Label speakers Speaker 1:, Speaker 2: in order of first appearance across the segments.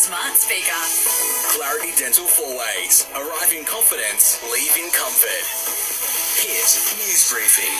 Speaker 1: smart speaker.
Speaker 2: Clarity Dental 4-Ways. Arrive in confidence, leave in comfort. Hit News Briefing.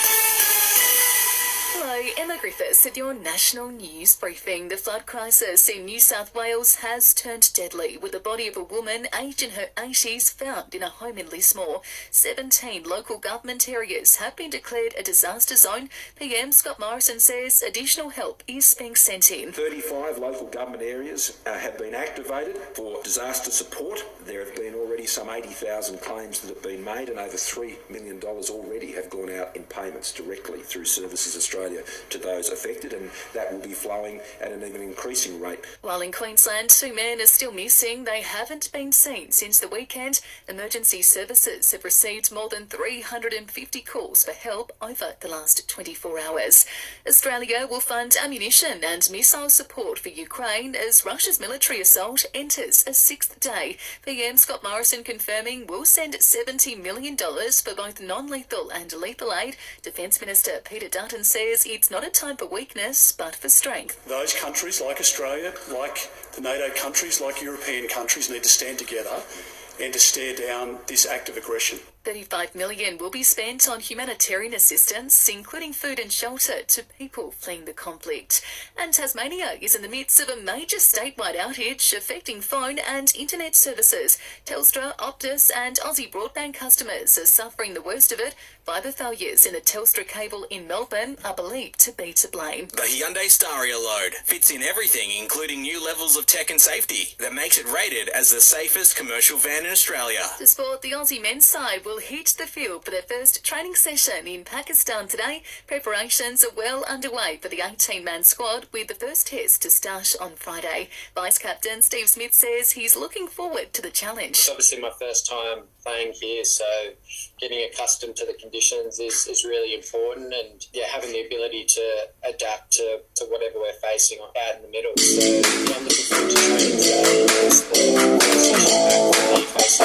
Speaker 3: Hello, Emma Griffiths at your national news briefing. The flood crisis in New South Wales has turned deadly, with the body of a woman aged in her 80s found in a home in Lismore. 17 local government areas have been declared a disaster zone. PM Scott Morrison says additional help is being sent in.
Speaker 4: 35 local government areas have been activated for disaster support. There have been already some 80,000 claims that have been made, and over $3 million already have gone out in payments directly through Services Australia to those affected, and that will be flowing at an even increasing rate.
Speaker 3: While in Queensland, 2 men are still missing. They haven't been seen since the weekend. Emergency services have received more than 350 calls for help over the last 24 hours. Australia will fund ammunition and missile support for Ukraine as Russia's military assault enters a 6th day. PM Scott Morrison confirming we'll send $70 million for both non-lethal and lethal aid. Defence Minister Peter Dutton says it's not a time for weakness, but for strength.
Speaker 5: Those countries like Australia, like the NATO countries, like European countries need to stand together and to stare down this act of aggression.
Speaker 3: $35 million will be spent on humanitarian assistance, including food and shelter to people fleeing the conflict. And Tasmania is in the midst of a major statewide outage affecting phone and internet services. Telstra, Optus and Aussie broadband customers are suffering the worst of it. Fibre failures in a Telstra cable in Melbourne are believed to be to blame.
Speaker 2: The Hyundai Staria Load fits in everything, including new levels of tech and safety, that makes it rated as the safest commercial van in Australia.
Speaker 3: To sport, the Aussie men's side will hit the field for their first training session in Pakistan today. Preparations are well underway for the 18-man squad, with the first test to start on Friday. Vice-Captain Steve Smith says he's looking forward to the challenge.
Speaker 6: It's obviously my first time playing here, so getting accustomed to the conditions is really important, and having the ability to adapt to whatever we're facing out in the middle. So I'm looking forward to training today. It's the session back when we face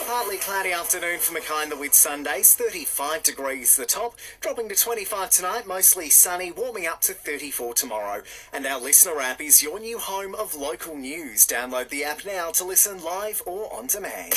Speaker 7: Partly cloudy afternoon for Mackay and the Whitsundays, 35 degrees the top, dropping to 25 tonight, mostly sunny, warming up to 34 tomorrow. And our listener app is your new home of local news. Download the app now to listen live or on demand.